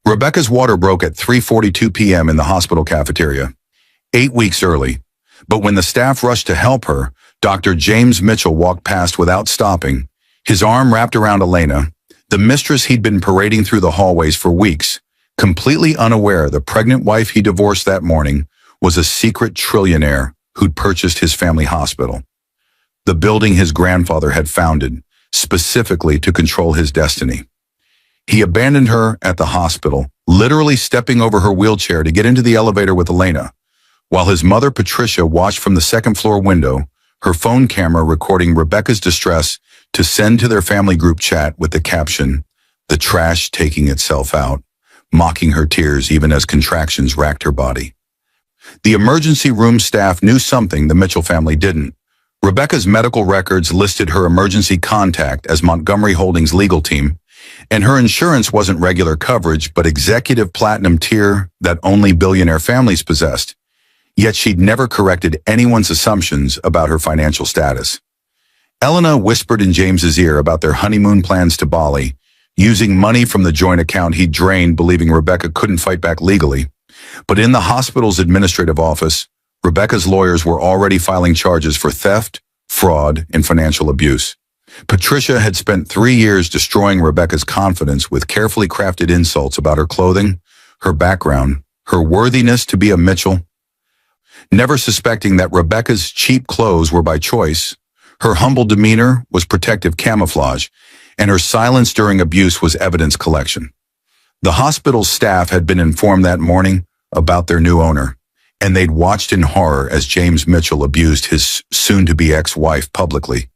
Rebecca's water broke at 3:42 p.m. in the hospital cafeteria, 8 weeks early. But when the staff rushed to help her, Dr. James Mitchell walked past without stopping, his arm wrapped around Elena, the mistress he'd been parading through the hallways for weeks, completely unaware the pregnant wife he divorced that morning was a secret trillionaire who'd purchased his family hospital, the building his grandfather had founded, specifically to control his destiny. He abandoned her at the hospital, literally stepping over her wheelchair to get into the elevator with Elena, while his mother Patricia watched from the second-floor window, her phone camera recording Rebecca's distress to send to their family group chat with the caption, "The trash taking itself out," mocking her tears even as contractions racked her body. The emergency room staff knew something the Mitchell family didn't. Rebecca's medical records listed her emergency contact as Montgomery Holdings' legal team, and her insurance wasn't regular coverage but executive platinum tier that only billionaire families possessed. Yet she'd never corrected anyone's assumptions about her financial status. Elena whispered in James's ear about their honeymoon plans to Bali, using money from the joint account he'd drained, believing Rebecca couldn't fight back legally. But in the hospital's administrative office, Rebecca's lawyers were already filing charges for theft, fraud, and financial abuse. Patricia had spent 3 years destroying Rebecca's confidence with carefully crafted insults about her clothing, her background, her worthiness to be a Mitchell. Never suspecting that Rebecca's cheap clothes were by choice, her humble demeanor was protective camouflage, and her silence during abuse was evidence collection. The hospital's staff had been informed that morning about their new owner, and they'd watched in horror as James Mitchell abused his soon-to-be ex-wife publicly,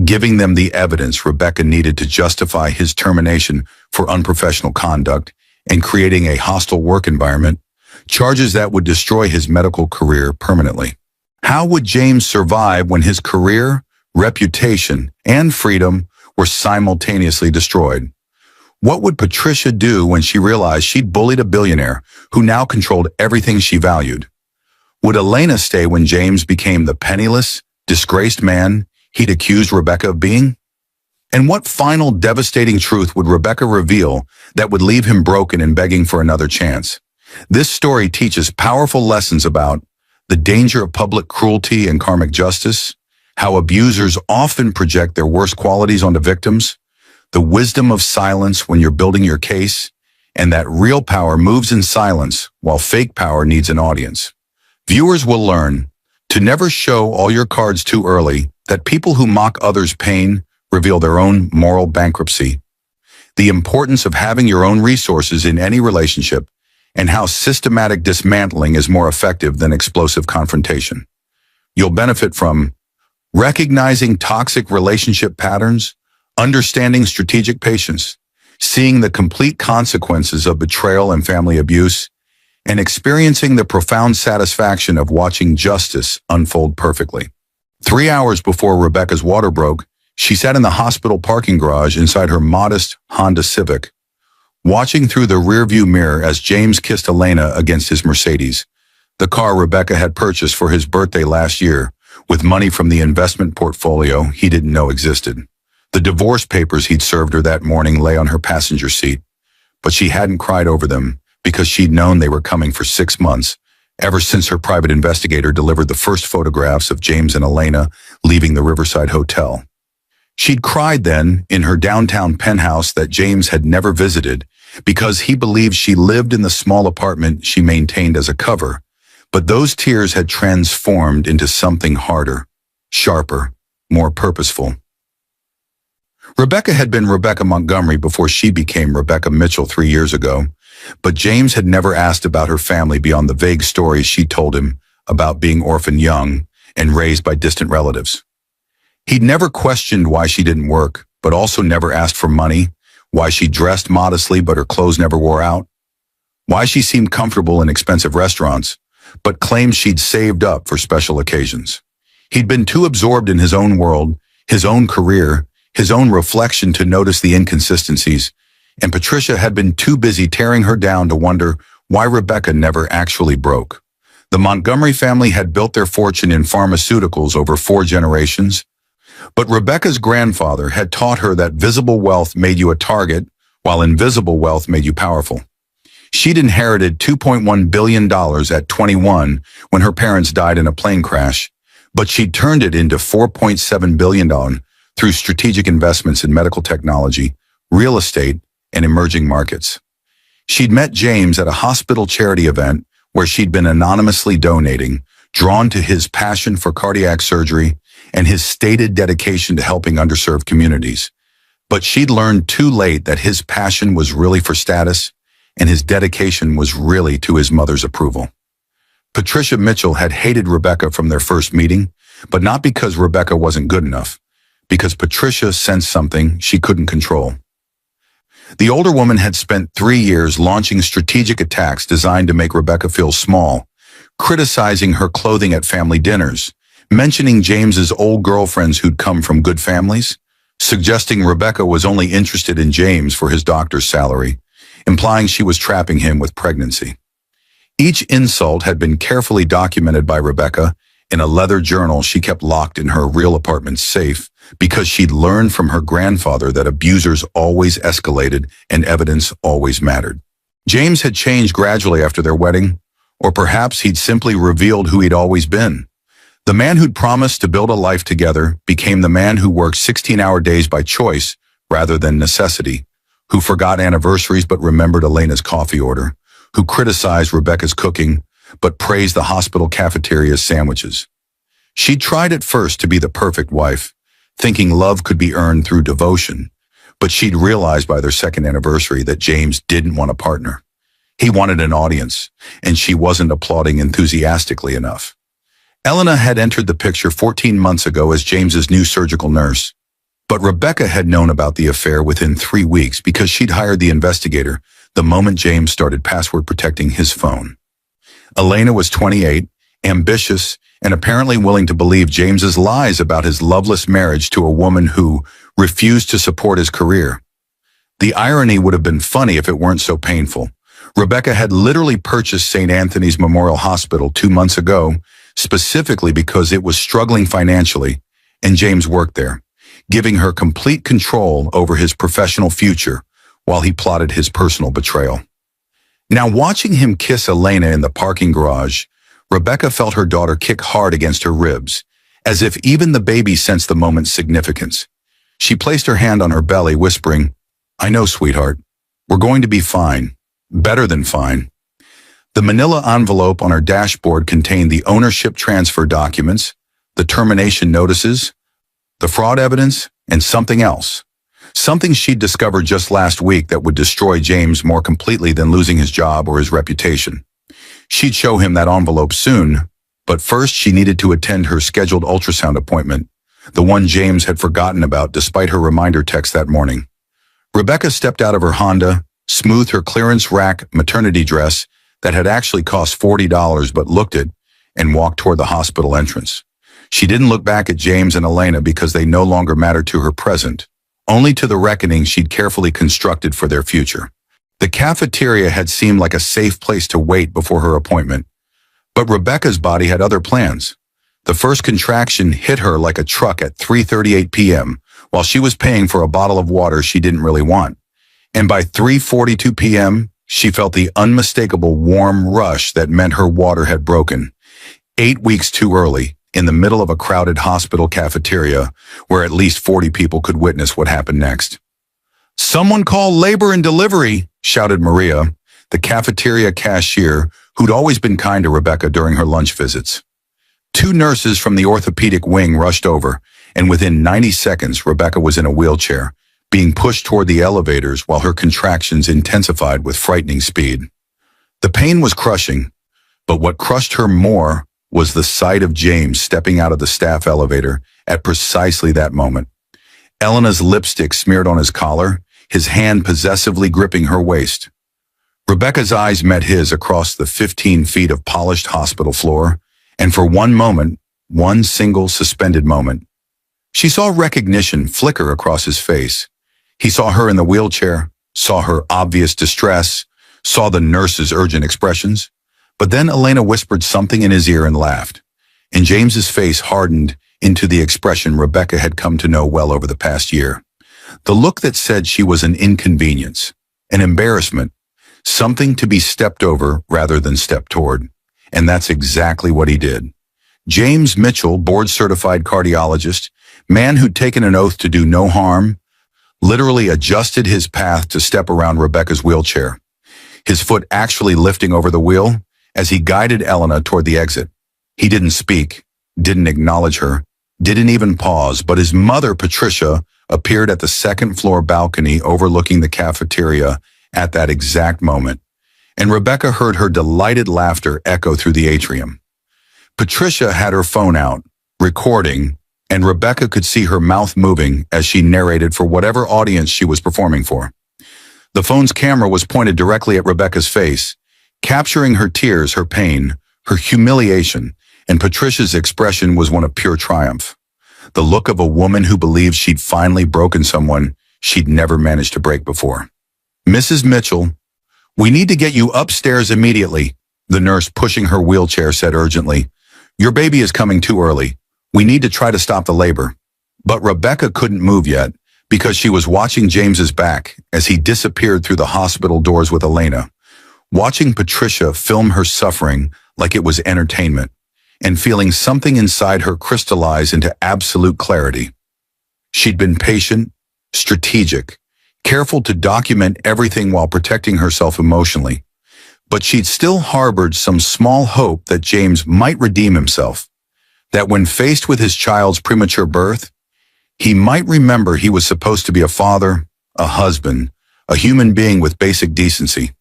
giving them the evidence Rebecca needed to justify his termination for unprofessional conduct and creating a hostile work environment, charges that would destroy his medical career permanently. How would James survive when his career, reputation, and freedom were simultaneously destroyed? What would Patricia do when she realized she'd bullied a billionaire who now controlled everything she valued? Would Elena stay when James became the penniless, disgraced man he'd accused Rebecca of being? And what final devastating truth would Rebecca reveal that would leave him broken and begging for another chance? This story teaches powerful lessons about the danger of public cruelty and karmic justice, how abusers often project their worst qualities onto victims, the wisdom of silence when you're building your case, and that real power moves in silence while fake power needs an audience. Viewers will learn to never show all your cards too early, that people who mock others' pain reveal their own moral bankruptcy, the importance of having your own resources in any relationship, and how systematic dismantling is more effective than explosive confrontation. You'll benefit from recognizing toxic relationship patterns, understanding strategic patience, seeing the complete consequences of betrayal and family abuse, and experiencing the profound satisfaction of watching justice unfold perfectly. 3 hours before Rebecca's water broke, she sat in the hospital parking garage inside her modest Honda Civic, watching through the rearview mirror as James kissed Elena against his Mercedes, the car Rebecca had purchased for his birthday last year, with money from the investment portfolio he didn't know existed. The divorce papers he'd served her that morning lay on her passenger seat, but she hadn't cried over them because she'd known they were coming for 6 months, ever since her private investigator delivered the first photographs of James and Elena leaving the Riverside Hotel. She'd cried then in her downtown penthouse that James had never visited because he believed she lived in the small apartment she maintained as a cover, but those tears had transformed into something harder, sharper, more purposeful. Rebecca had been Rebecca Montgomery before she became Rebecca Mitchell 3 years ago, but James had never asked about her family beyond the vague stories she told him about being orphaned young and raised by distant relatives. He'd never questioned why she didn't work, but also never asked for money, why she dressed modestly but her clothes never wore out, why she seemed comfortable in expensive restaurants, but claimed she'd saved up for special occasions. He'd been too absorbed in his own world, his own career, his own reflection to notice the inconsistencies, and Patricia had been too busy tearing her down to wonder why Rebecca never actually broke. The Montgomery family had built their fortune in pharmaceuticals over 4 generations, but Rebecca's grandfather had taught her that visible wealth made you a target, while invisible wealth made you powerful. She'd inherited $2.1 billion at 21 when her parents died in a plane crash, but she'd turned it into $4.7 billion through strategic investments in medical technology, real estate, and emerging markets. She'd met James at a hospital charity event where she'd been anonymously donating, drawn to his passion for cardiac surgery and his stated dedication to helping underserved communities. But she'd learned too late that his passion was really for status, and his dedication was really to his mother's approval. Patricia Mitchell had hated Rebecca from their first meeting, but not because Rebecca wasn't good enough, because Patricia sensed something she couldn't control. The older woman had spent 3 years launching strategic attacks designed to make Rebecca feel small, criticizing her clothing at family dinners, mentioning James's old girlfriends who'd come from good families, suggesting Rebecca was only interested in James for his doctor's salary, implying she was trapping him with pregnancy. Each insult had been carefully documented by Rebecca in a leather journal she kept locked in her real apartment's safe because she'd learned from her grandfather that abusers always escalated and evidence always mattered. James had changed gradually after their wedding, or perhaps he'd simply revealed who he'd always been. The man who'd promised to build a life together became the man who worked 16-hour days by choice rather than necessity, who forgot anniversaries but remembered Elena's coffee order, who criticized Rebecca's cooking but praised the hospital cafeteria's sandwiches. She tried at first to be the perfect wife, thinking love could be earned through devotion, but she'd realized by their second anniversary that James didn't want a partner. He wanted an audience, and she wasn't applauding enthusiastically enough. Elena had entered the picture 14 months ago as James's new surgical nurse, but Rebecca had known about the affair within 3 weeks because she'd hired the investigator the moment James started password protecting his phone. Elena was 28, ambitious, and apparently willing to believe James's lies about his loveless marriage to a woman who refused to support his career. The irony would have been funny if it weren't so painful. Rebecca had literally purchased St. Anthony's Memorial Hospital 2 months ago, specifically because it was struggling financially, and James worked there, giving her complete control over his professional future while he plotted his personal betrayal. Now, watching him kiss Elena in the parking garage, Rebecca felt her daughter kick hard against her ribs, as if even the baby sensed the moment's significance. She placed her hand on her belly, whispering, "I know, sweetheart. We're going to be fine. Better than fine." The manila envelope on her dashboard contained the ownership transfer documents, the termination notices, the fraud evidence, and something else. Something she'd discovered just last week that would destroy James more completely than losing his job or his reputation. She'd show him that envelope soon, but first she needed to attend her scheduled ultrasound appointment, the one James had forgotten about despite her reminder text that morning. Rebecca stepped out of her Honda, smoothed her clearance rack maternity dress that had actually cost $40 but looked it, and walked toward the hospital entrance. She didn't look back at James and Elena because they no longer mattered to her present, only to the reckoning she'd carefully constructed for their future. The cafeteria had seemed like a safe place to wait before her appointment, but Rebecca's body had other plans. The first contraction hit her like a truck at 3:38 p.m. while she was paying for a bottle of water she didn't really want. And by 3:42 p.m., she felt the unmistakable warm rush that meant her water had broken. 8 weeks too early, in the middle of a crowded hospital cafeteria where at least 40 people could witness what happened next. "Someone call labor and delivery," shouted Maria, the cafeteria cashier who'd always been kind to Rebecca during her lunch visits. 2 nurses from the orthopedic wing rushed over, and within 90 seconds, Rebecca was in a wheelchair, being pushed toward the elevators while her contractions intensified with frightening speed. The pain was crushing, but what crushed her more was the sight of James stepping out of the staff elevator at precisely that moment. Elena's lipstick smeared on his collar, his hand possessively gripping her waist. Rebecca's eyes met his across the 15 feet of polished hospital floor, and for one moment, one single suspended moment, she saw recognition flicker across his face. He saw her in the wheelchair, saw her obvious distress, saw the nurse's urgent expressions. But then Elena whispered something in his ear and laughed, and James's face hardened into the expression Rebecca had come to know well over the past year. The look that said she was an inconvenience, an embarrassment, something to be stepped over rather than stepped toward. And that's exactly what he did. James Mitchell, board-certified cardiologist, man who'd taken an oath to do no harm, literally adjusted his path to step around Rebecca's wheelchair, his foot actually lifting over the wheel as he guided Elena toward the exit. He didn't speak, didn't acknowledge her, didn't even pause, but his mother, Patricia, appeared at the second-floor balcony overlooking the cafeteria at that exact moment, and Rebecca heard her delighted laughter echo through the atrium. Patricia had her phone out, recording, and Rebecca could see her mouth moving as she narrated for whatever audience she was performing for. The phone's camera was pointed directly at Rebecca's face, capturing her tears, her pain, her humiliation, and Patricia's expression was one of pure triumph. The look of a woman who believed she'd finally broken someone she'd never managed to break before. "Mrs. Mitchell, we need to get you upstairs immediately," the nurse pushing her wheelchair said urgently. "Your baby is coming too early. We need to try to stop the labor." But Rebecca couldn't move yet because she was watching James's back as he disappeared through the hospital doors with Elena, watching Patricia film her suffering like it was entertainment, and feeling something inside her crystallize into absolute clarity. She'd been patient, strategic, careful to document everything while protecting herself emotionally, but she'd still harbored some small hope that James might redeem himself, that when faced with his child's premature birth, he might remember he was supposed to be a father, a husband, a human being with basic decency.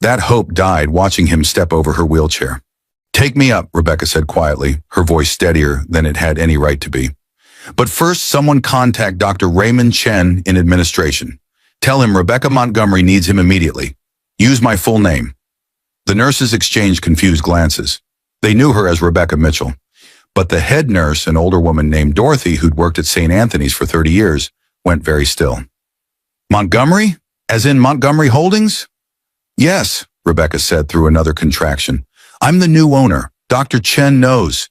That hope died watching him step over her wheelchair. "Take me up," Rebecca said quietly, her voice steadier than it had any right to be. "But first, someone contact Dr. Raymond Chen in administration. Tell him Rebecca Montgomery needs him immediately. Use my full name." The nurses exchanged confused glances. They knew her as Rebecca Mitchell, but the head nurse, an older woman named Dorothy who'd worked at St. Anthony's for 30 years, went very still. "Montgomery? As in Montgomery Holdings?" "Yes," Rebecca said through another contraction. "I'm the new owner. Dr. Chen knows.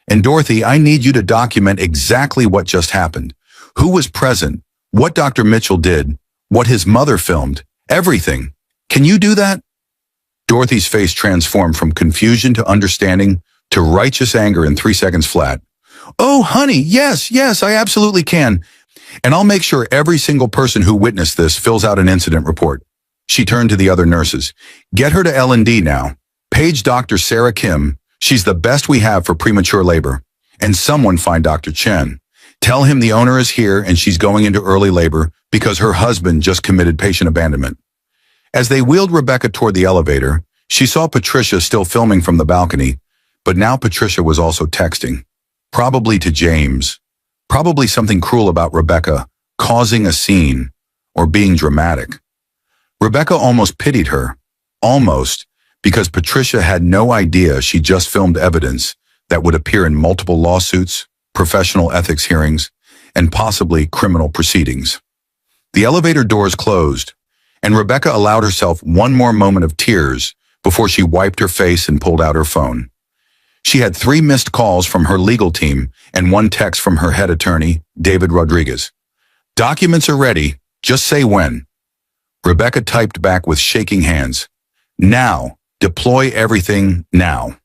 And Dorothy, I need you to document exactly what just happened. Who was present, what Dr. Mitchell did, what his mother filmed, everything. Can you do that?" Dorothy's face transformed from confusion to understanding to righteous anger in 3 seconds flat. "Oh, honey, yes, I absolutely can. And I'll make sure every single person who witnessed this fills out an incident report." She turned to the other nurses. "Get her to L&D now. Page Dr. Sarah Kim. She's the best we have for premature labor. And someone find Dr. Chen. Tell him the owner is here and she's going into early labor because her husband just committed patient abandonment." As they wheeled Rebecca toward the elevator, she saw Patricia still filming from the balcony, but now Patricia was also texting. Probably to James. Probably something cruel about Rebecca, causing a scene, or being dramatic. Rebecca almost pitied her. Almost, because Patricia had no idea she just filmed evidence that would appear in multiple lawsuits, professional ethics hearings, and possibly criminal proceedings. The elevator doors closed, and Rebecca allowed herself one more moment of tears before she wiped her face and pulled out her phone. She had 3 missed calls from her legal team and 1 text from her head attorney, David Rodriguez. "Documents are ready. Just say when." Rebecca typed back with shaking hands. "Now. Deploy everything now."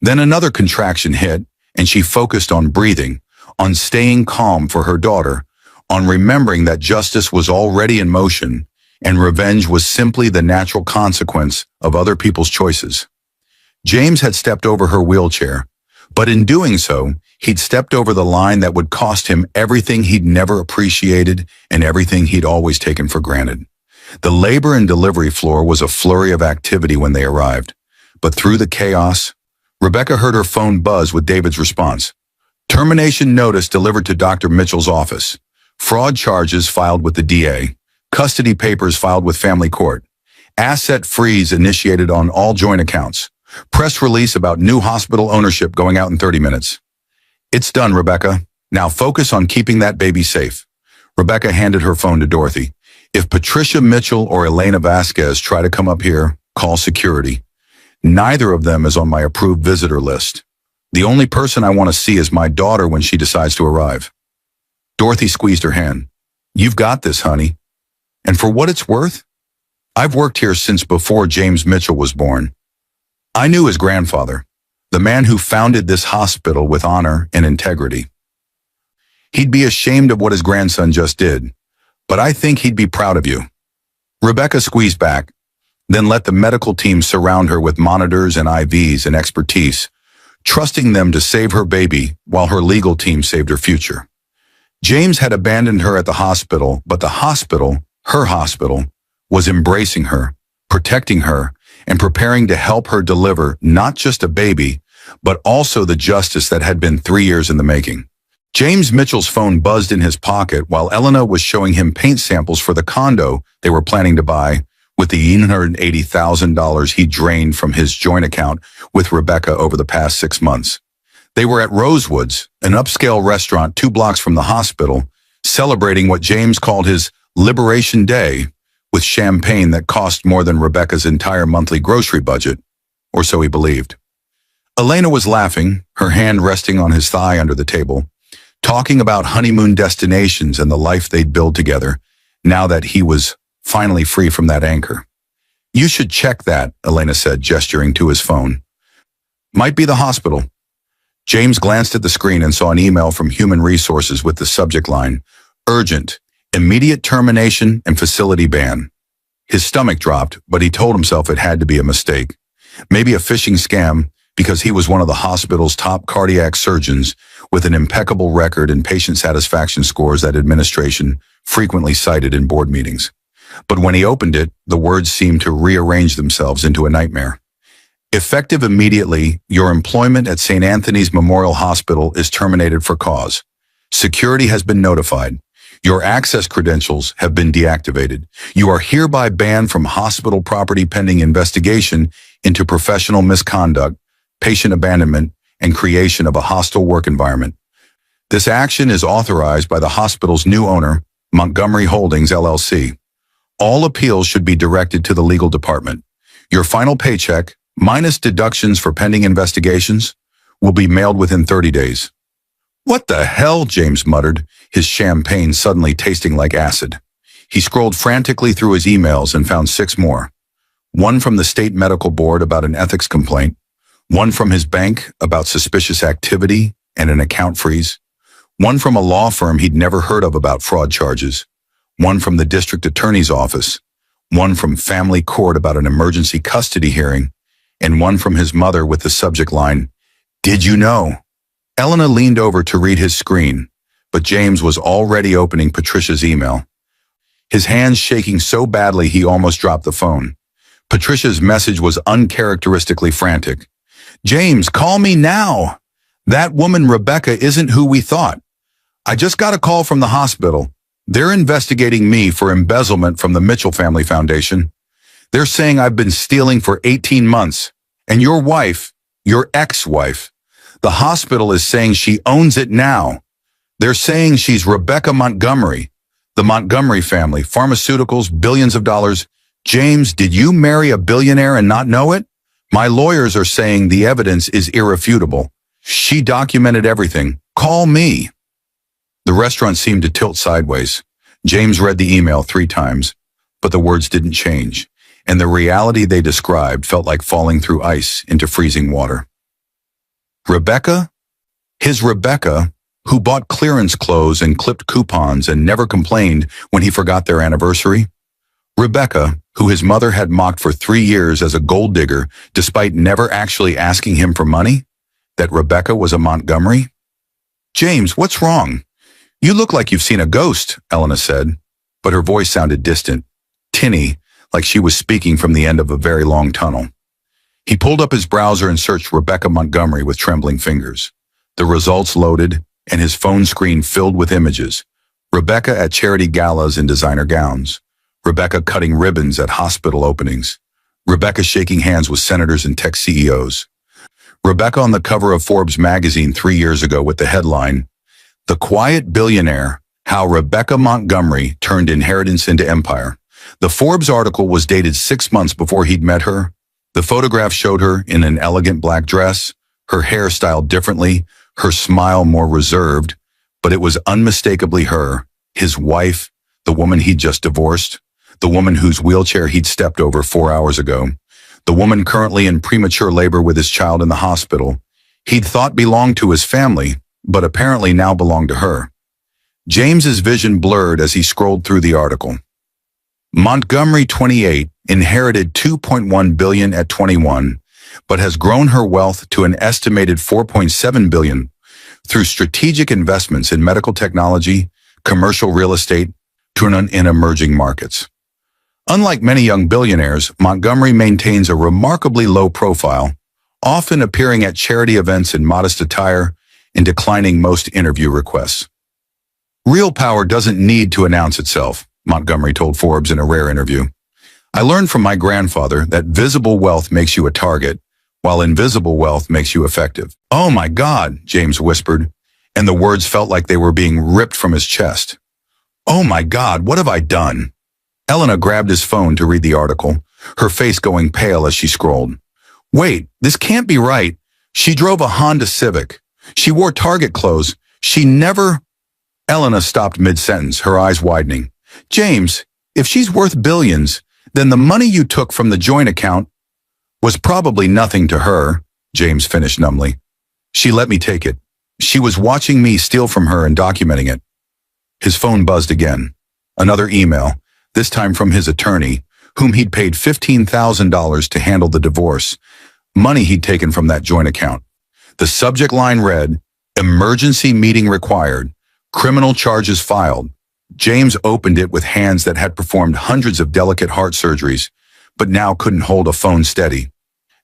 Then another contraction hit, and she focused on breathing, on staying calm for her daughter, on remembering that justice was already in motion, and revenge was simply the natural consequence of other people's choices. James had stepped over her wheelchair, but in doing so, he'd stepped over the line that would cost him everything he'd never appreciated and everything he'd always taken for granted. The labor and delivery floor was a flurry of activity when they arrived, but through the chaos, Rebecca heard her phone buzz with David's response. "Termination notice delivered to Dr. Mitchell's office. Fraud charges filed with the DA. Custody papers filed with family court. Asset freeze initiated on all joint accounts. Press release about new hospital ownership going out in 30 minutes. "It's done, Rebecca. Now focus on keeping that baby safe." Rebecca handed her phone to Dorothy. "If Patricia Mitchell or Elena Vasquez try to come up here, call security. Neither of them is on my approved visitor list. The only person I want to see is my daughter when she decides to arrive." Dorothy squeezed her hand. "You've got this, honey. And for what it's worth, I've worked here since before James Mitchell was born. I knew his grandfather, the man who founded this hospital with honor and integrity. He'd be ashamed of what his grandson just did, but I think he'd be proud of you." Rebecca squeezed back, then let the medical team surround her with monitors and IVs and expertise, trusting them to save her baby while her legal team saved her future. James had abandoned her at the hospital, but the hospital, her hospital, was embracing her, protecting her, and preparing to help her deliver not just a baby, but also the justice that had been 3 years in the making. James Mitchell's phone buzzed in his pocket while Elena was showing him paint samples for the condo they were planning to buy with the $880,000 he drained from his joint account with Rebecca over the past 6 months. They were at Rosewoods, an upscale restaurant 2 blocks from the hospital, celebrating what James called his Liberation Day with champagne that cost more than Rebecca's entire monthly grocery budget, or so he believed. Elena was laughing, her hand resting on his thigh under the table, talking about honeymoon destinations and the life they'd build together, now that he was finally free from that anchor. "You should check that," Elena said, gesturing to his phone. "Might be the hospital." James glanced at the screen and saw an email from Human Resources with the subject line, "Urgent, immediate termination and facility ban." His stomach dropped, but he told himself it had to be a mistake. Maybe a phishing scam, because he was one of the hospital's top cardiac surgeons with an impeccable record and patient satisfaction scores that administration frequently cited in board meetings. But when he opened it, the words seemed to rearrange themselves into a nightmare. "Effective immediately, your employment at St. Anthony's Memorial Hospital is terminated for cause. Security has been notified. Your access credentials have been deactivated. You are hereby banned from hospital property pending investigation into professional misconduct, patient abandonment, and creation of a hostile work environment. This action is authorized by the hospital's new owner, Montgomery Holdings, LLC. All appeals should be directed to the legal department. Your final paycheck, minus deductions for pending investigations, will be mailed within 30 days. "What the hell?" James muttered, his champagne suddenly tasting like acid. He scrolled frantically through his emails and found 6 more. One from the state medical board about an ethics complaint, one from his bank about suspicious activity and an account freeze, one from a law firm he'd never heard of about fraud charges, one from the district attorney's office, one from family court about an emergency custody hearing, and one from his mother with the subject line, "Did you know?" Elena leaned over to read his screen, but James was already opening Patricia's email. His hands shaking so badly he almost dropped the phone. Patricia's message was uncharacteristically frantic. "James, call me now. That woman Rebecca isn't who we thought. I just got a call from the hospital. They're investigating me for embezzlement from the Mitchell Family Foundation. They're saying I've been stealing for 18 months. And your wife, your ex-wife, the hospital is saying she owns it now. They're saying she's Rebecca Montgomery, the Montgomery family, pharmaceuticals, billions of dollars. James, did you marry a billionaire and not know it? My lawyers are saying the evidence is irrefutable. She documented everything. Call me." The restaurant seemed to tilt sideways. James read the email 3 times, but the words didn't change, and the reality they described felt like falling through ice into freezing water. Rebecca? His Rebecca, who bought clearance clothes and clipped coupons and never complained when he forgot their anniversary? Rebecca, who his mother had mocked for 3 years as a gold digger despite never actually asking him for money? That Rebecca was a Montgomery? "James, what's wrong? You look like you've seen a ghost," Elena said, but her voice sounded distant, tinny, like she was speaking from the end of a very long tunnel. He pulled up his browser and searched Rebecca Montgomery with trembling fingers. The results loaded, and his phone screen filled with images. Rebecca at charity galas in designer gowns. Rebecca cutting ribbons at hospital openings. Rebecca shaking hands with senators and tech CEOs. Rebecca on the cover of Forbes magazine 3 years ago with the headline, "The Quiet Billionaire, How Rebecca Montgomery Turned Inheritance into Empire." The Forbes article was dated 6 months before he'd met her. The photograph showed her in an elegant black dress, her hair styled differently, her smile more reserved, but it was unmistakably her, his wife, the woman he'd just divorced. The woman whose wheelchair he'd stepped over 4 hours ago. The woman currently in premature labor with his child in the hospital. He'd thought belonged to his family, but apparently now belonged to her. James's vision blurred as he scrolled through the article. Montgomery, 28, inherited $2.1 billion at 21, but has grown her wealth to an estimated $4.7 billion through strategic investments in medical technology, commercial real estate, and in emerging markets. Unlike many young billionaires, Montgomery maintains a remarkably low profile, often appearing at charity events in modest attire and declining most interview requests. Real power doesn't need to announce itself, Montgomery told Forbes in a rare interview. I learned from my grandfather that visible wealth makes you a target, while invisible wealth makes you effective. Oh my God, James whispered, and the words felt like they were being ripped from his chest. Oh my God, what have I done? Elena grabbed his phone to read the article, her face going pale as she scrolled. Wait, this can't be right. She drove a Honda Civic. She wore Target clothes. She never... Elena stopped mid-sentence, her eyes widening. James, if she's worth billions, then the money you took from the joint account was probably nothing to her, James finished numbly. She let me take it. She was watching me steal from her and documenting it. His phone buzzed again. Another email, this time from his attorney, whom he'd paid $15,000 to handle the divorce, money he'd taken from that joint account. The subject line read, "Emergency meeting required. Criminal charges filed." James opened it with hands that had performed hundreds of delicate heart surgeries, but now couldn't hold a phone steady.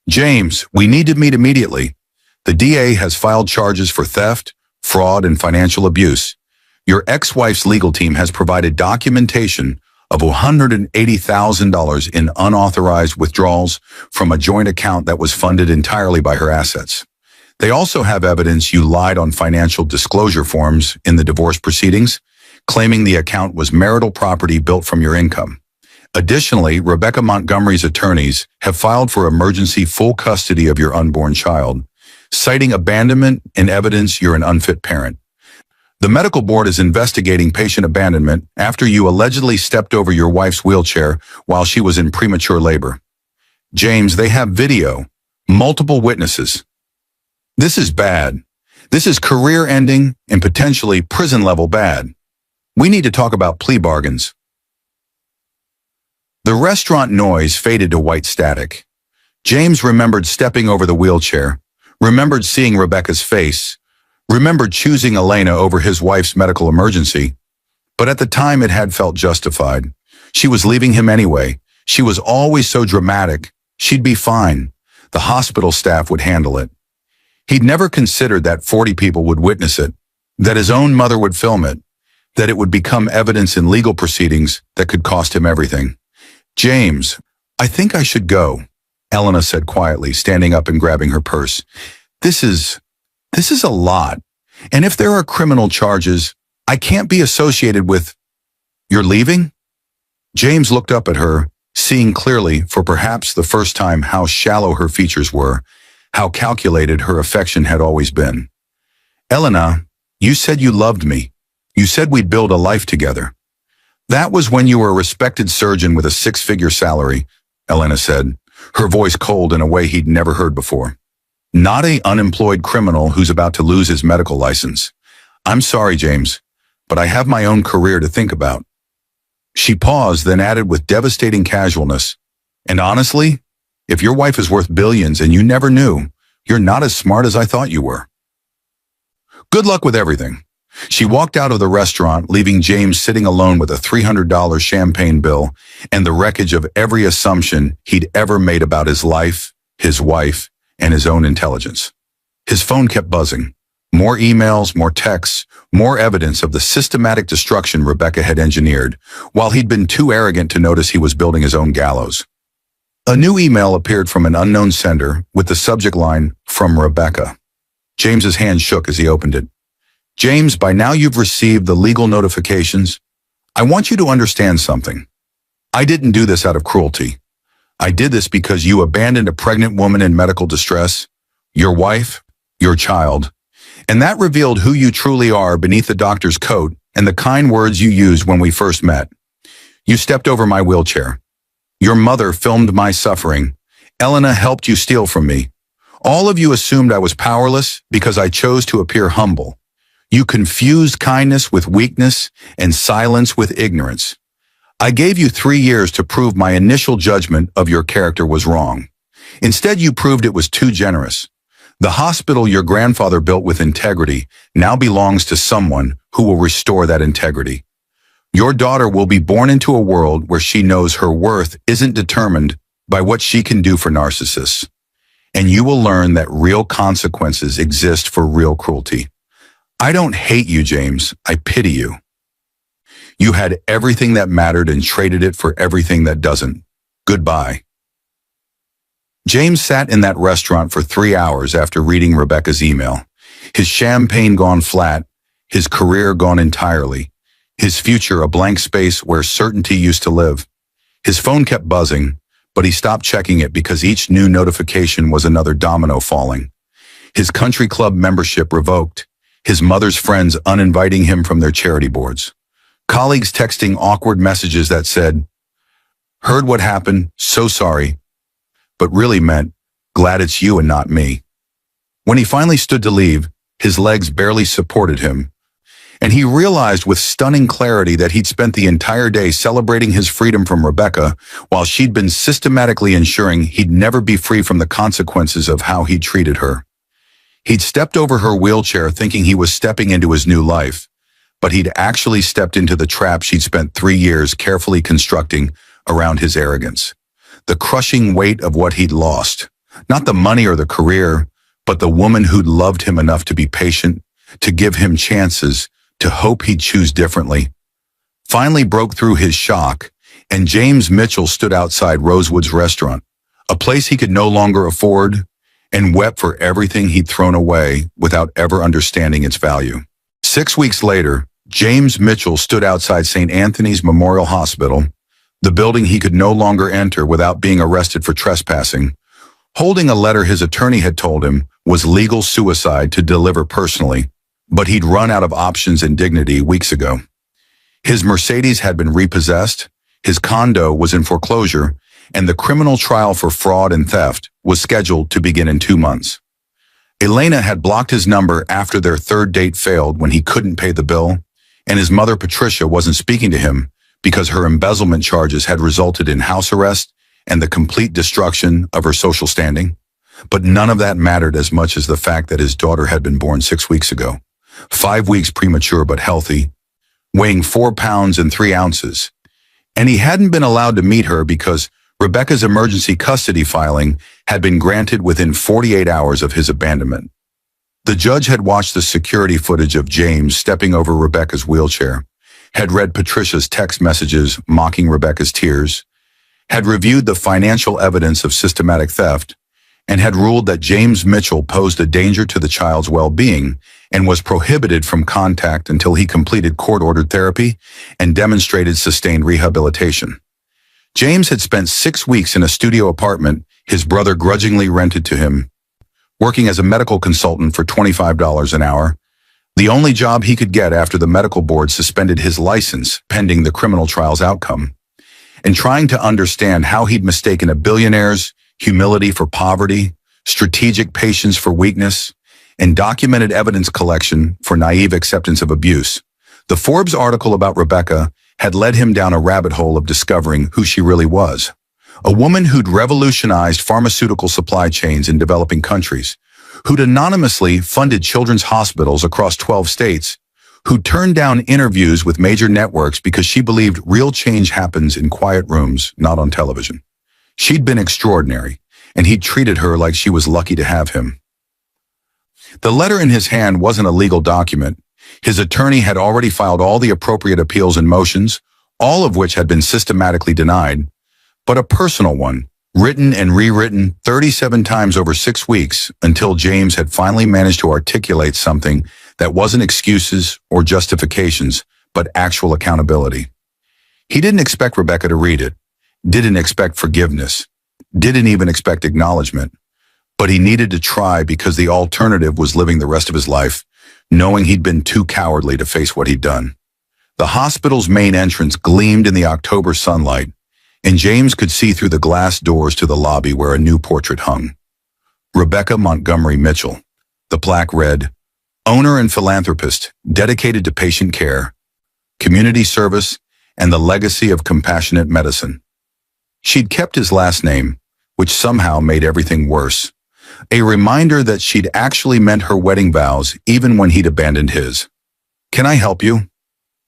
James, we need to meet immediately. The DA has filed charges for theft, fraud, and financial abuse. Your ex-wife's legal team has provided documentation of $180,000 in unauthorized withdrawals from a joint account that was funded entirely by her assets. They also have evidence you lied on financial disclosure forms in the divorce proceedings, claiming the account was marital property built from your income. Additionally, Rebecca Montgomery's attorneys have filed for emergency full custody of your unborn child, citing abandonment and evidence you're an unfit parent. The medical board is investigating patient abandonment after you allegedly stepped over your wife's wheelchair while she was in premature labor. James, they have video, multiple witnesses. This is bad. This is career-ending and potentially prison-level bad. We need to talk about plea bargains. The restaurant noise faded to white static. James remembered stepping over the wheelchair, remembered seeing Rebecca's face, remembered choosing Elena over his wife's medical emergency. But at the time it had felt justified. She was leaving him anyway. She was always so dramatic. She'd be fine. The hospital staff would handle it. He'd never considered that 40 people would witness it, that his own mother would film it, that it would become evidence in legal proceedings that could cost him everything. James, I think I should go, Elena said quietly, standing up and grabbing her purse. This is a lot. And if there are criminal charges, I can't be associated with... You're leaving? James looked up at her, seeing clearly, for perhaps the first time, how shallow her features were, how calculated her affection had always been. Elena, you said you loved me. You said we'd build a life together. That was when you were a respected surgeon with a six-figure salary, Elena said, her voice cold in a way he'd never heard before. Not an unemployed criminal who's about to lose his medical license. I'm sorry, James, but I have my own career to think about. She paused, then added with devastating casualness, and honestly, if your wife is worth billions and you never knew, you're not as smart as I thought you were. Good luck with everything. She walked out of the restaurant, leaving James sitting alone with a $300 champagne bill and the wreckage of every assumption he'd ever made about his life, his wife, and his own intelligence. His phone kept buzzing. More emails, more texts, more evidence of the systematic destruction Rebecca had engineered, while he'd been too arrogant to notice he was building his own gallows. A new email appeared from an unknown sender with the subject line, "From Rebecca." James's hand shook as he opened it. James, by now you've received the legal notifications. I want you to understand something. I didn't do this out of cruelty. I did this because you abandoned a pregnant woman in medical distress, your wife, your child, and that revealed who you truly are beneath the doctor's coat and the kind words you used when we first met. You stepped over my wheelchair. Your mother filmed my suffering. Elena helped you steal from me. All of you assumed I was powerless because I chose to appear humble. You confused kindness with weakness and silence with ignorance. I gave you 3 years to prove my initial judgment of your character was wrong. Instead, you proved it was too generous. The hospital your grandfather built with integrity now belongs to someone who will restore that integrity. Your daughter will be born into a world where she knows her worth isn't determined by what she can do for narcissists. And you will learn that real consequences exist for real cruelty. I don't hate you, James. I pity you. You had everything that mattered and traded it for everything that doesn't. Goodbye. James sat in that restaurant for 3 hours after reading Rebecca's email. His champagne gone flat, his career gone entirely, his future a blank space where certainty used to live. His phone kept buzzing, but he stopped checking it because each new notification was another domino falling. His country club membership revoked, his mother's friends uninviting him from their charity boards, colleagues texting awkward messages that said, "Heard what happened, so sorry," but really meant, "Glad it's you and not me." When he finally stood to leave, his legs barely supported him, and he realized with stunning clarity that he'd spent the entire day celebrating his freedom from Rebecca while she'd been systematically ensuring he'd never be free from the consequences of how he'd treated her. He'd stepped over her wheelchair thinking he was stepping into his new life, but he'd actually stepped into the trap she'd spent 3 years carefully constructing around his arrogance. The crushing weight of what he'd lost, not the money or the career, but the woman who'd loved him enough to be patient, to give him chances, to hope he'd choose differently, finally broke through his shock, and James Mitchell stood outside Rosewood's restaurant, a place he could no longer afford, and wept for everything he'd thrown away without ever understanding its value. 6 weeks later, James Mitchell stood outside St. Anthony's Memorial Hospital, the building he could no longer enter without being arrested for trespassing, holding a letter his attorney had told him was legal suicide to deliver personally, but he'd run out of options and dignity weeks ago. His Mercedes had been repossessed, his condo was in foreclosure, and the criminal trial for fraud and theft was scheduled to begin in 2 months. Elena had blocked his number after their third date failed when he couldn't pay the bill, and his mother Patricia wasn't speaking to him because her embezzlement charges had resulted in house arrest and the complete destruction of her social standing. But none of that mattered as much as the fact that his daughter had been born 6 weeks ago, 5 weeks premature but healthy, weighing 4 pounds and 3 ounces. And he hadn't been allowed to meet her because Rebecca's emergency custody filing had been granted within 48 hours of his abandonment. The judge had watched the security footage of James stepping over Rebecca's wheelchair, had read Patricia's text messages mocking Rebecca's tears, had reviewed the financial evidence of systematic theft, and had ruled that James Mitchell posed a danger to the child's well-being and was prohibited from contact until he completed court-ordered therapy and demonstrated sustained rehabilitation. James had spent 6 weeks in a studio apartment his brother grudgingly rented to him, working as a medical consultant for $25 an hour, the only job he could get after the medical board suspended his license pending the criminal trial's outcome, and trying to understand how he'd mistaken a billionaire's humility for poverty, strategic patience for weakness, and documented evidence collection for naive acceptance of abuse. The Forbes article about Rebecca had led him down a rabbit hole of discovering who she really was. A woman who'd revolutionized pharmaceutical supply chains in developing countries, who'd anonymously funded children's hospitals across 12 states, who turned down interviews with major networks because she believed real change happens in quiet rooms, not on television. She'd been extraordinary, and he'd treated her like she was lucky to have him. The letter in his hand wasn't a legal document. His attorney had already filed all the appropriate appeals and motions, all of which had been systematically denied, but a personal one, written and rewritten 37 times over 6 weeks until James had finally managed to articulate something that wasn't excuses or justifications, but actual accountability. He didn't expect Rebecca to read it, didn't expect forgiveness, didn't even expect acknowledgement, but he needed to try because the alternative was living the rest of his life, knowing he'd been too cowardly to face what he'd done. The hospital's main entrance gleamed in the October sunlight, and James could see through the glass doors to the lobby where a new portrait hung. Rebecca Montgomery Mitchell, the plaque read, owner and philanthropist dedicated to patient care, community service, and the legacy of compassionate medicine. She'd kept his last name, which somehow made everything worse. A reminder that she'd actually meant her wedding vows even when he'd abandoned his. "Can I help you?"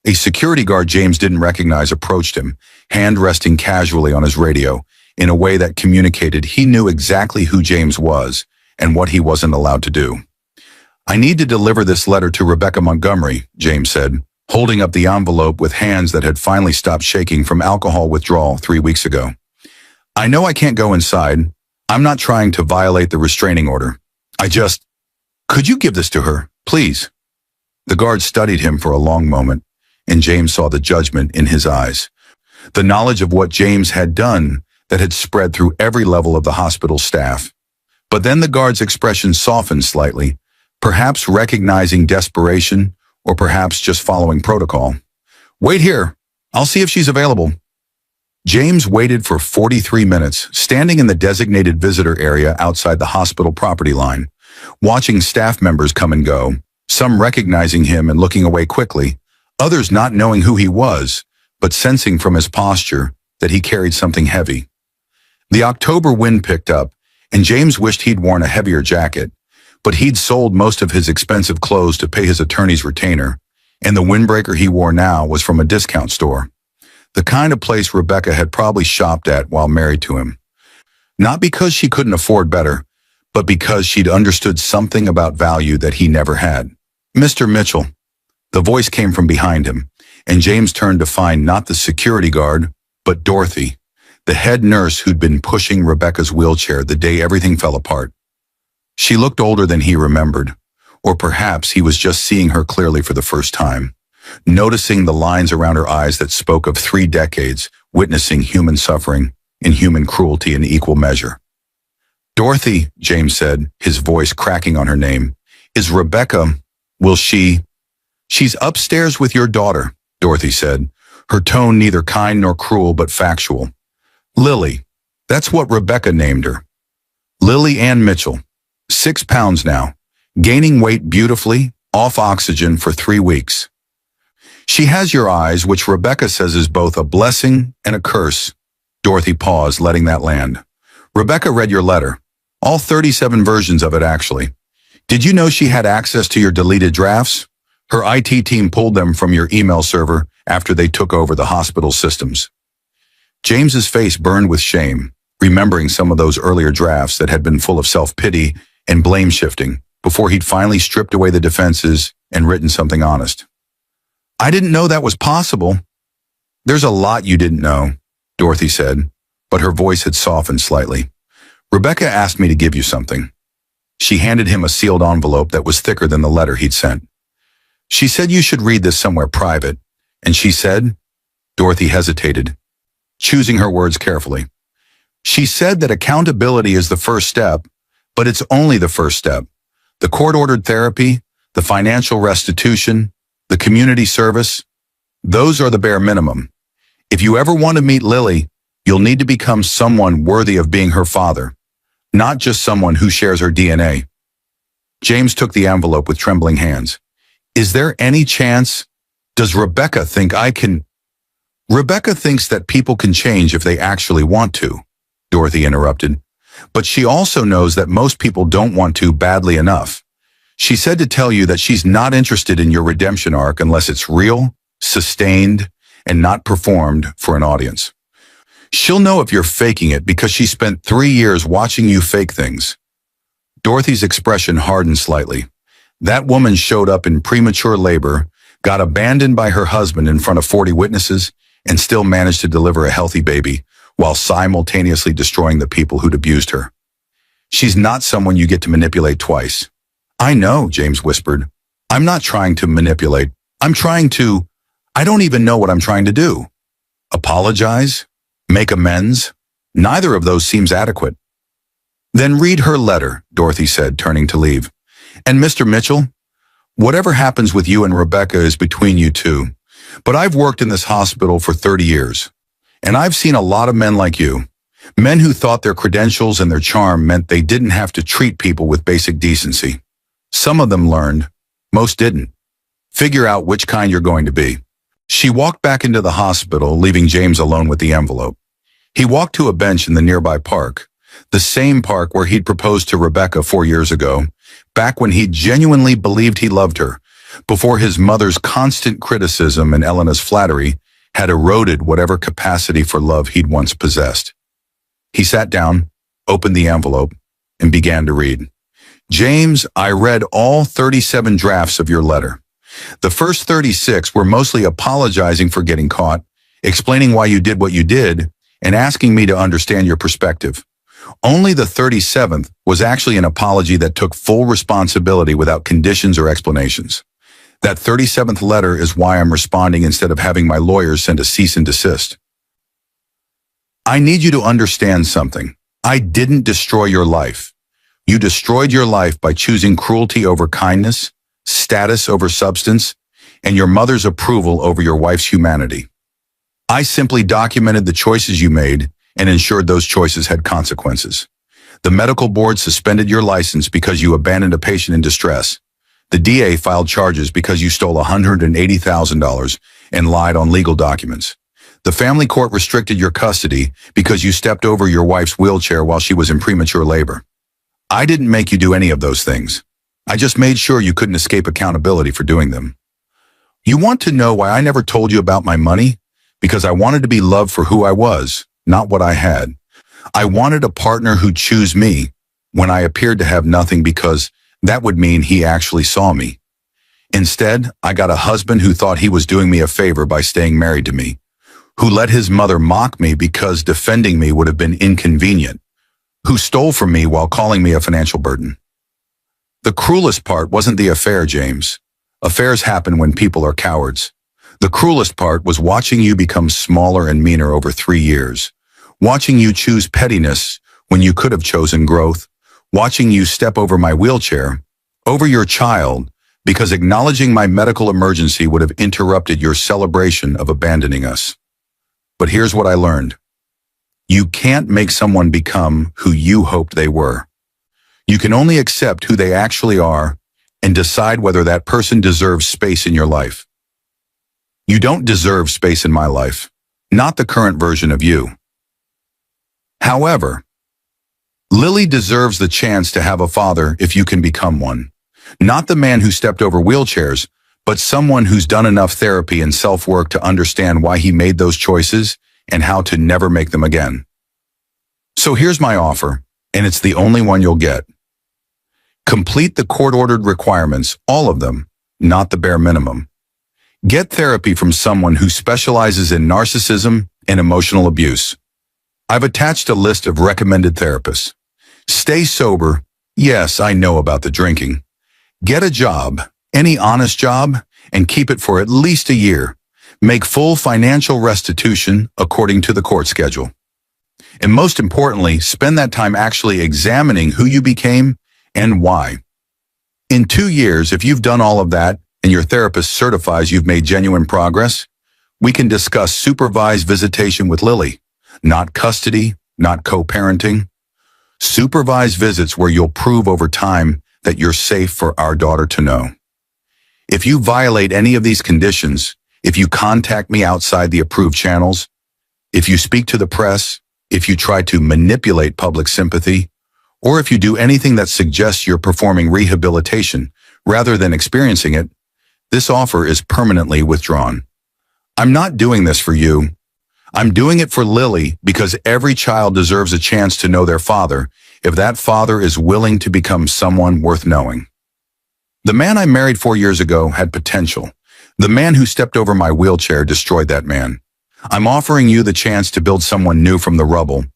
A security guard James didn't recognize approached him, hand resting casually on his radio, in a way that communicated he knew exactly who James was and what he wasn't allowed to do. "I need to deliver this letter to Rebecca Montgomery," James said, holding up the envelope with hands that had finally stopped shaking from alcohol withdrawal 3 weeks ago. "I know I can't go inside. I'm not trying to violate the restraining order. Could you give this to her, please?" The guard studied him for a long moment, and James saw the judgment in his eyes. The knowledge of what James had done that had spread through every level of the hospital staff. But then the guard's expression softened slightly, perhaps recognizing desperation, or perhaps just following protocol. "Wait here. I'll see if she's available." James waited for 43 minutes, standing in the designated visitor area outside the hospital property line, watching staff members come and go, some recognizing him and looking away quickly, others not knowing who he was, but sensing from his posture that he carried something heavy. The October wind picked up, and James wished he'd worn a heavier jacket, but he'd sold most of his expensive clothes to pay his attorney's retainer, and the windbreaker he wore now was from a discount store. The kind of place Rebecca had probably shopped at while married to him. Not because she couldn't afford better, but because she'd understood something about value that he never had. "Mr. Mitchell." The voice came from behind him, and James turned to find not the security guard, but Dorothy, the head nurse who'd been pushing Rebecca's wheelchair the day everything fell apart. She looked older than he remembered, or perhaps he was just seeing her clearly for the first time, noticing the lines around her eyes that spoke of 3 decades witnessing human suffering and human cruelty in equal measure. "Dorothy," James said, his voice cracking on her name, "is Rebecca, will she—" "She's upstairs with your daughter," Dorothy said, her tone neither kind nor cruel but factual. "Lily, that's what Rebecca named her. Lily Ann Mitchell, 6 pounds now, gaining weight beautifully, off oxygen for 3 weeks. She has your eyes, which Rebecca says is both a blessing and a curse." Dorothy paused, letting that land. "Rebecca read your letter. All 37 versions of it, actually. Did you know she had access to your deleted drafts? Her IT team pulled them from your email server after they took over the hospital systems." James's face burned with shame, remembering some of those earlier drafts that had been full of self-pity and blame-shifting before he'd finally stripped away the defenses and written something honest. "I didn't know that was possible." "There's a lot you didn't know," Dorothy said, but her voice had softened slightly. "Rebecca asked me to give you something." She handed him a sealed envelope that was thicker than the letter he'd sent. "She said you should read this somewhere private, and she said—" Dorothy hesitated, choosing her words carefully. "She said that accountability is the first step, but it's only the first step. The court-ordered therapy, the financial restitution, the community service, those are the bare minimum. If you ever want to meet Lily, you'll need to become someone worthy of being her father, not just someone who shares her DNA." James took the envelope with trembling hands. "Is there any chance? Does Rebecca think I can—" "Rebecca thinks that people can change if they actually want to," Dorothy interrupted. "But she also knows that most people don't want to badly enough. She said to tell you that she's not interested in your redemption arc unless it's real, sustained, and not performed for an audience. She'll know if you're faking it because she spent 3 years watching you fake things." Dorothy's expression hardened slightly. That woman showed up in premature labor, got abandoned by her husband in front of 40 witnesses, and still managed to deliver a healthy baby while simultaneously destroying the people who'd abused her. She's not someone you get to manipulate twice. "I know," James whispered. "I'm not trying to manipulate. I don't even know what I'm trying to do. Apologize? Make amends? Neither of those seems adequate." "Then read her letter," Dorothy said, turning to leave. "And Mr. Mitchell, whatever happens with you and Rebecca is between you two. But I've worked in this hospital for 30 years, and I've seen a lot of men like you. Men who thought their credentials and their charm meant they didn't have to treat people with basic decency. Some of them learned, most didn't. Figure out which kind you're going to be. She walked back into the hospital, leaving James alone with the envelope. He walked to a bench in the nearby park, the same park where he'd proposed to Rebecca 4 years ago, back when he genuinely believed he loved her, before his mother's constant criticism and Elena's flattery had eroded whatever capacity for love he'd once possessed. He sat down, opened the envelope, and began to read. James, I read all 37 drafts of your letter. The first 36 were mostly apologizing for getting caught, explaining why you did what you did, and asking me to understand your perspective. Only the 37th was actually an apology that took full responsibility without conditions or explanations. That 37th letter is why I'm responding instead of having my lawyers send a cease and desist. I need you to understand something. I didn't destroy your life. You destroyed your life by choosing cruelty over kindness, status over substance, and your mother's approval over your wife's humanity. I simply documented the choices you made and ensured those choices had consequences. The medical board suspended your license because you abandoned a patient in distress. The DA filed charges because you stole $180,000 and lied on legal documents. The family court restricted your custody because you stepped over your wife's wheelchair while she was in premature labor. I didn't make you do any of those things. I just made sure you couldn't escape accountability for doing them. You want to know why I never told you about my money? Because I wanted to be loved for who I was, not what I had. I wanted a partner who'd choose me when I appeared to have nothing, because that would mean he actually saw me. Instead, I got a husband who thought he was doing me a favor by staying married to me, who let his mother mock me because defending me would have been inconvenient, who stole from me while calling me a financial burden. The cruelest part wasn't the affair, James. Affairs happen when people are cowards. The cruelest part was watching you become smaller and meaner over 3 years, watching you choose pettiness when you could have chosen growth, watching you step over my wheelchair, over your child, because acknowledging my medical emergency would have interrupted your celebration of abandoning us. But here's what I learned. You can't make someone become who you hoped they were. You can only accept who they actually are and decide whether that person deserves space in your life. You don't deserve space in my life, not the current version of you. However, Lily deserves the chance to have a father if you can become one. Not the man who stepped over wheelchairs, but someone who's done enough therapy and self-work to understand why he made those choices and how to never make them again. So here's my offer, and it's the only one you'll get. Complete the court-ordered requirements, all of them, not the bare minimum. Get therapy from someone who specializes in narcissism and emotional abuse. I've attached a list of recommended therapists. Stay sober. Yes, I know about the drinking. Get a job, any honest job, and keep it for at least a year. Make full financial restitution according to the court schedule. And most importantly, spend that time actually examining who you became and why. In 2 years, if you've done all of that and your therapist certifies you've made genuine progress, we can discuss supervised visitation with Lily. Not custody, not co-parenting. Supervised visits where you'll prove over time that you're safe for our daughter to know. If you violate any of these conditions, if you contact me outside the approved channels, if you speak to the press, if you try to manipulate public sympathy, or if you do anything that suggests you're performing rehabilitation rather than experiencing it, this offer is permanently withdrawn. I'm not doing this for you. I'm doing it for Lily because every child deserves a chance to know their father if that father is willing to become someone worth knowing. The man I married 4 years ago had potential. The man who stepped over my wheelchair destroyed that man. I'm offering you the chance to build someone new from the rubble.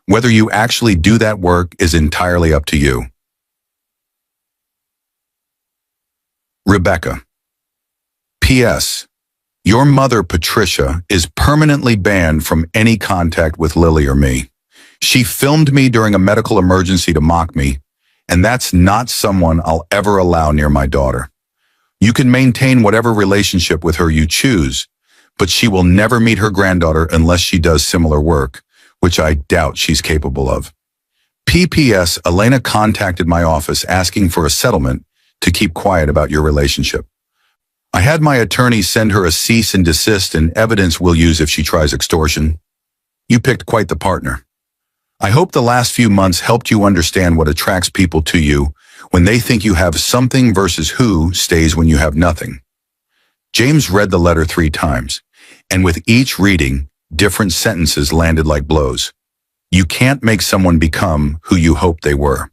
Whether you actually do that work is entirely up to you. Rebecca. P.S. Your mother, Patricia, is permanently banned from any contact with Lily or me. She filmed me during a medical emergency to mock me, and that's not someone I'll ever allow near my daughter. You can maintain whatever relationship with her you choose, but she will never meet her granddaughter unless she does similar work, which I doubt she's capable of. P.P.S. Elena contacted my office asking for a settlement to keep quiet about your relationship. I had my attorney send her a cease and desist and evidence we'll use if she tries extortion. You picked quite the partner. I hope the last few months helped you understand what attracts people to you when they think you have something versus who stays when you have nothing. James read the letter 3 times, and with each reading, different sentences landed like blows. You can't make someone become who you hoped they were.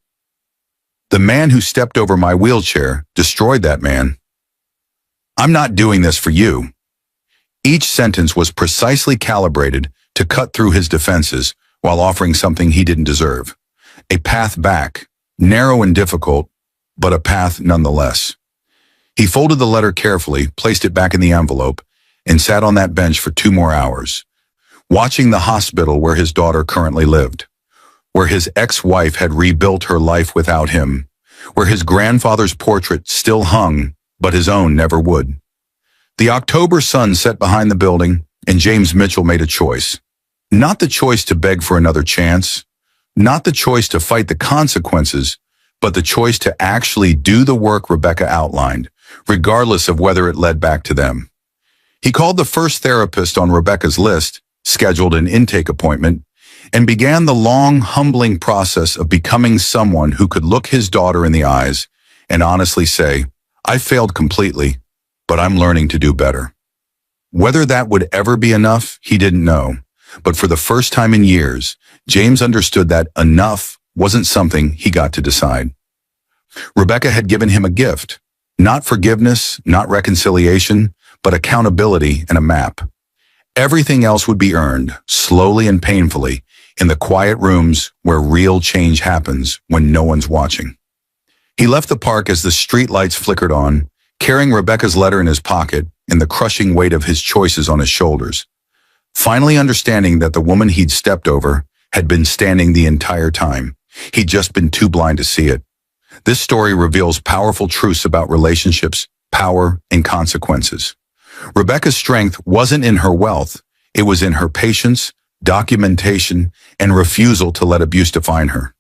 The man who stepped over my wheelchair destroyed that man. I'm not doing this for you. Each sentence was precisely calibrated to cut through his defenses while offering something he didn't deserve. A path back, narrow and difficult, but a path nonetheless. He folded the letter carefully, placed it back in the envelope, and sat on that bench for 2 more hours, watching the hospital where his daughter currently lived, where his ex-wife had rebuilt her life without him, where his grandfather's portrait still hung, but his own never would. The October sun set behind the building, and James Mitchell made a choice. Not the choice to beg for another chance, not the choice to fight the consequences, but the choice to actually do the work Rebecca outlined, regardless of whether it led back to them. He called the first therapist on Rebecca's list, scheduled an intake appointment, and began the long, humbling process of becoming someone who could look his daughter in the eyes and honestly say, I failed completely, but I'm learning to do better. Whether that would ever be enough, he didn't know. But for the first time in years, James understood that enough wasn't something he got to decide. Rebecca had given him a gift, not forgiveness, not reconciliation, but accountability and a map. Everything else would be earned, slowly and painfully, in the quiet rooms where real change happens when no one's watching. He left the park as the street lights flickered on, carrying Rebecca's letter in his pocket and the crushing weight of his choices on his shoulders. Finally understanding that the woman he'd stepped over had been standing the entire time. He'd just been too blind to see it. This story reveals powerful truths about relationships, power, and consequences. Rebecca's strength wasn't in her wealth. It was in her patience, documentation, and refusal to let abuse define her.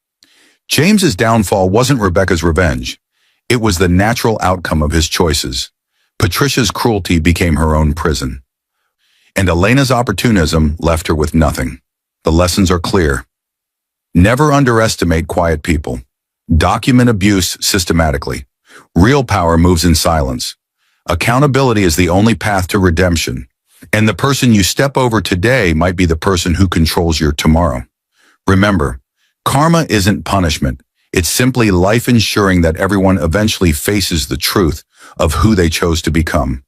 James's downfall wasn't Rebecca's revenge. It was the natural outcome of his choices. Patricia's cruelty became her own prison. And Elena's opportunism left her with nothing. The lessons are clear. Never underestimate quiet people. Document abuse systematically. Real power moves in silence. Accountability is the only path to redemption. And the person you step over today might be the person who controls your tomorrow. Remember, karma isn't punishment. It's simply life ensuring that everyone eventually faces the truth of who they chose to become.